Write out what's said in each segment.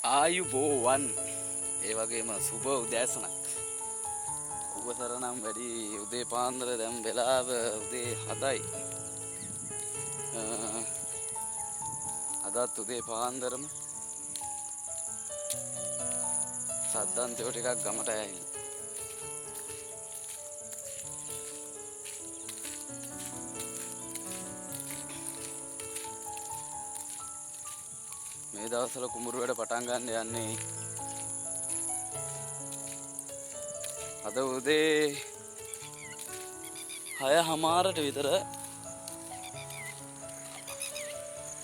ආයුබෝවන් ඒ වගේම සුබ උදෑසනක්. උපසර නම් වැඩි උදේ පාන්දර දැන් වෙලාව උදේ 7යි. අදත් උදේ පාන්දරම සද්දන්තයෝ ටිකක් ගමට ඇවිල්ලා. මේ දවස්වල කුඹුරු වැඩ පටන් ගන්න යන්නේ. අද උදේ 6:00ට විතර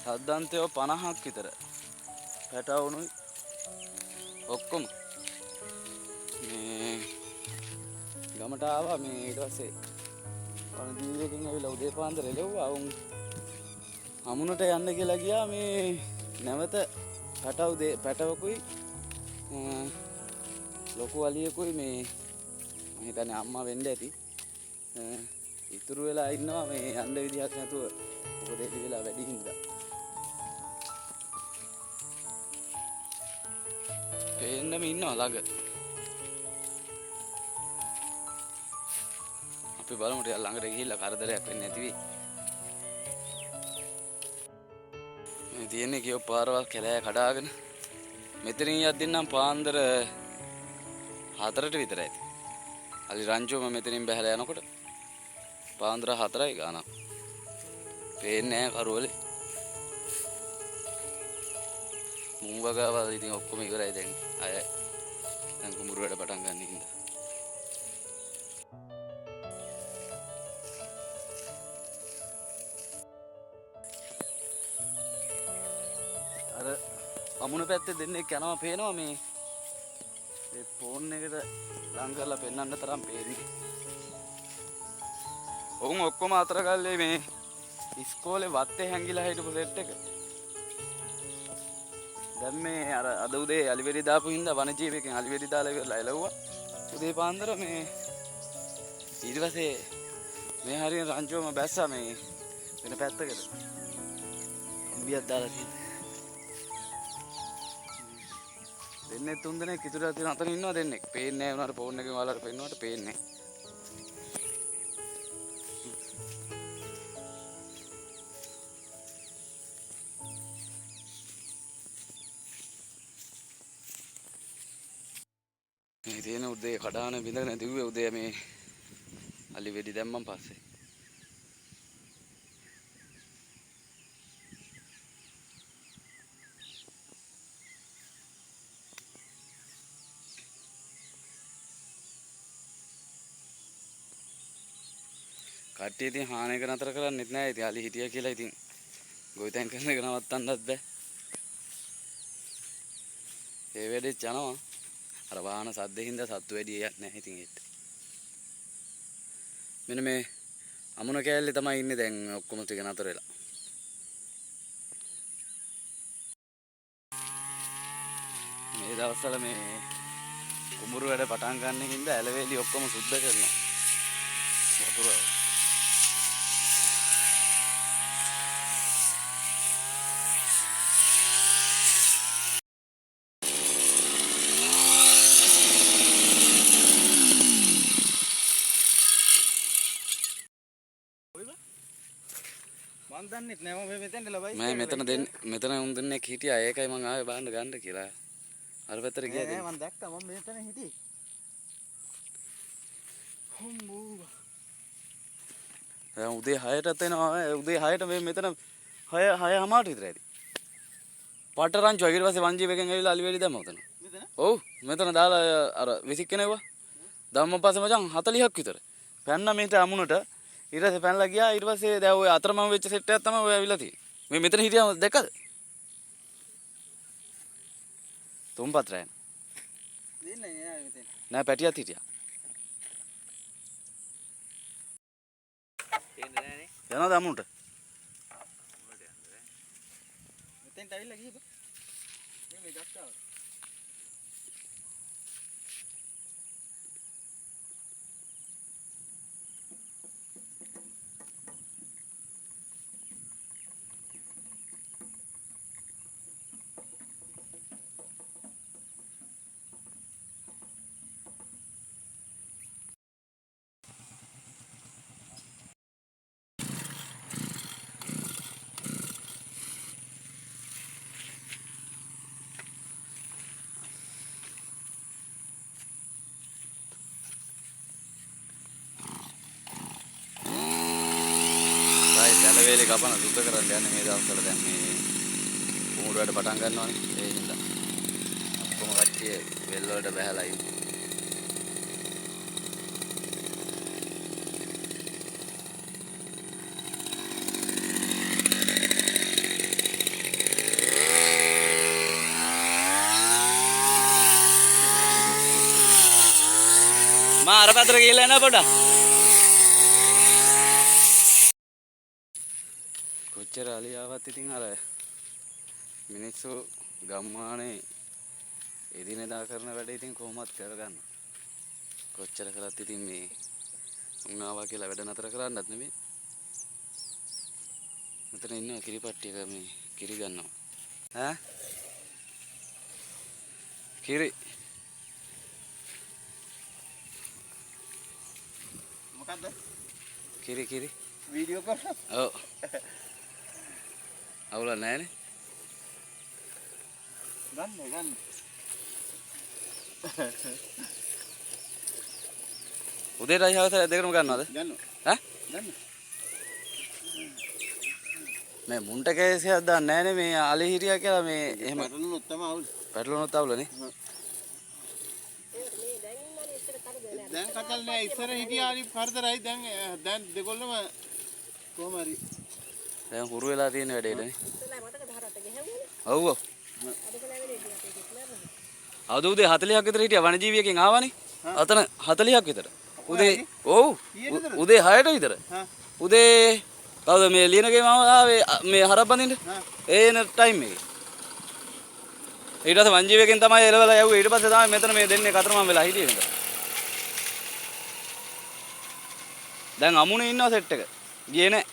සද්දන්තයෝ 50ක් විතර පැටවුණුයි ඔක්කොම මේ ගමට ආවා. මේ ඊට පස්සේ වන ජීවිතකින් ඇවිල්ලා උදේ පාන්දර එළවුවා. උන් හමුනට යන්න කියලා ගියා. මේ නැවත පැටවකුයි ලොකු අලියකුයි මේ මම හිතන්නේ අම්මා වෙන්න ඇති ඉතුරු වෙලා ඉන්නවා. මේ යන්න විදිහක් නැතුව උපදේශ වෙලා වැඩි හින්දා පේන්නම ඉන්නවා ළඟ. අපි බලමු ටිකක් ළඟට ගිහිල්ලා කරදරයක් වෙන්නේ නැති වෙයි. මේ තියෙන්නේ කියෝ පාරවල් කැලෑ කඩාගෙන මෙතනින් යද්දී නම් පාන්දර 4ට විතර ඇති. අලි රංචුවම මෙතනින් බහැලා යනකොට පාන්දර 4යි ගානක්. පේන්නේ නැහැ කරවලේ. මුංගගාවල් ඉතින් ඔක්කොම ඉවරයි දැන්. අය දැන් කුඹුරු වැඩ පටන් ගන්න ඉඳලා. අර අමුණ පැත්තේ දෙන්නෙක් යනවා පේනවා. මේ ඒ ෆෝන් එකට ලං කරලා පෙන්වන්න තරම් පේන්නේ. ඔවුන් ඔක්කොම අතර ගල්ලේ මේ ඉස්කෝලේ වත්තේ හැංගිලා හිටපු සෙට් එක. දැන් මේ අර අද උදේ අලිවෙඩි දාපු හින්දා වනජීවිකෙන් අලිවෙඩි දාලා ඉවරලා එළවුවා. උදේ පාන්දර මේ ඊට පස්සේ මේ හරිය රංචුවම බැස්සා මේ වෙන පැත්තකට. අම්බියක් දාලා තියෙනවා. දෙන්නේ 3 දෙනෙක් ඉතුරුලා තියෙන අතන ඉන්නවා දෙන්නෙක්. පේන්නේ නැහැ උනාට ෆෝන් එකෙන් ඔයාලට පෙන්නවට පේන්නේ නැහැ. මේ තියෙන උදේ කඩාන බින්දගෙන දිව්වේ උදේ මේ අලි වෙඩි දැම්මන් පස්සේ. කට්ටිය ඉතින් හාන එක නතර කරන්නෙත් නැහැ. ඉතින් අලි හිටියා කියලා ඉතින් ගොවිතැන් කරන එක නවත්තන්නත් බෑ. ඒ වෙලෙත් යනවා. අර වාහන සද්දේ හින්දා සත්තු වැඩි යන්නේ නැහැ ඉතින් ඒත්. මෙන්න මේ අමුණ කෑල්ලේ තමයි ඉන්නේ දැන් ඔක්කොම ටික නතර වෙලා. මේ දවස්වල මේ කුඹුරු වැඩ පටන් ගන්න හින්දා ඇලවේලි ඔක්කොම සුද්ධ කරනවා. වතුර මන් දන්නෙත් නෑ මම මෙතෙන්ට ලබයි. මම මෙතන උන් දෙන්නෙක් හිටියා. ඒකයි මං ආවේ බාන්න ගන්න කියලා. අර පැත්තට ගියාද? නෑ මන් දැක්කා. මම මෙතන හිටියේ. හොම්බෝ. දැන් උදේ 6ටත් එනවා. උදේ 6ට මේ මෙතන 6:00ට විතර ඇති. පාට රංචුව ඊට පස්සේ වංජීවකෙන් ඇවිල්ලා අලිවෙලි දැම්මා උතන. මෙතන? ඔව් මෙතන දාලා අර විසික් කෙනෙව්වා. දැම්මන් පස්සේ මචං 40ක් විතර. පැන්න මෙහෙට අමුණට ඊට පස්සේ පැනලා ගියා. ඊට පස්සේ දැන් ඔය අතරමං වෙච්ච සෙට් එකක් තමයි ඔය ඇවිල්ලා තියෙන්නේ. මේ මෙතන හිටියම දැක්කද? තුම්පත් රෑන. දෙන්නේ නෑ මෙතන. නෑ පැටියක් හිටියා. දෙන්නේ නෑනේ. යනවාද අමුණට? මෙතෙන්ට ඇවිල්ලා ගිහපො. මේ ගස්තාව. දැල වේලේ කපන සුද්ධ කරන්න යන්නේ මේ දවස්වල දැන් මේ කුඹුර වැඩ පටන් ගන්නවානේ ඒ හින්දා ඔක්කොම කට්ටිය වෙල් වලට බහැලා ඉන්නේ මා අර පැත්තට ගිහලා එනවා පොඩ්ඩක් කොච්චර අලියාවත් ඉතින් අර මිනිස්සු ගම්මානේ එදිනෙදා කරන වැඩ ඉතින් කොහොමත් කරගන්න කොච්චර කරත් ඉතින් මේ උන්ආවා කියලා වැඩ නතර කරන්නත් නෙමෙයි මෙතන ඉන්නවා කිරිපට්ටියක මේ කිරි ගන්නවා ඈ කිරි මොකද්ද කිරි කිරි වීඩියෝ කරලා ඔව් අවුල නැහැනේ ගන්න උදේටයි හවසට දෙකම ගන්නවද ගන්නවා ඈ ගන්න මේ මුන්ට කේසයක් දාන්න නැහැනේ මේ අලි හිරියා කියලා මේ එහෙම පටලුනොත් තමයි අවුල් පැටලුණොත් අවුලනේ දැන් කතල් නෑ ඉස්සර හිටියා හරි කරදරයි දැන් දෙකොල්ලම කොහම හරි දැන් හුරු වෙලා තියෙන වැඩේටනේ ඔව් ඔව් අද උදේ 40ක් විතර හිටියා වනජීවියකින් ආවනේ අතන 40ක් විතර උදේ ඔව් උදේ 6ට විතර උදේ කවුද මේ ලියනගේ මම ආවේ මේ හරක් බඳින්න ඒන ටයිම් එකේ ඊට පස්සේ වනජීවියකින් තමයි එලවලා යවුවේ ඊට පස්සේ තමයි මෙතන මේ දෙන්නේ කතරමම් වෙලා හිටියේ නේද දැන් අමුනේ ඉන්නවා සෙට් එක ගියේ නෑ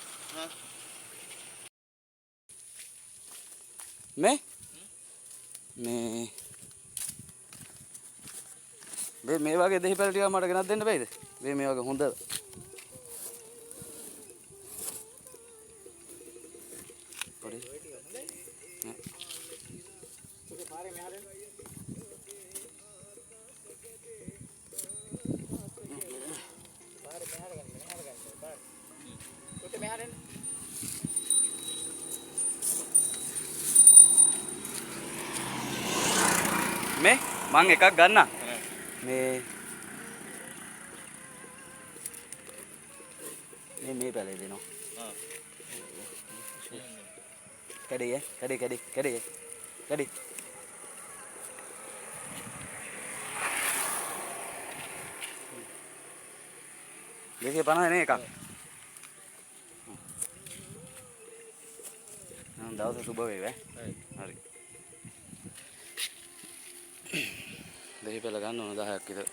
මේ මේ වගේ දෙහි පැල ටිකක් මට ගෙනත් දෙන්න බෑද මේ වගේ හොඳ පොඩි මේ මං එකක් ගන්න මේ පැලේ දෙනවා කැඩේ දෙකේ 50 නේ එකක් නම් දවස සුබ වේවා හරි දෙහි පැල ගන්න ඕන 10ක් විතර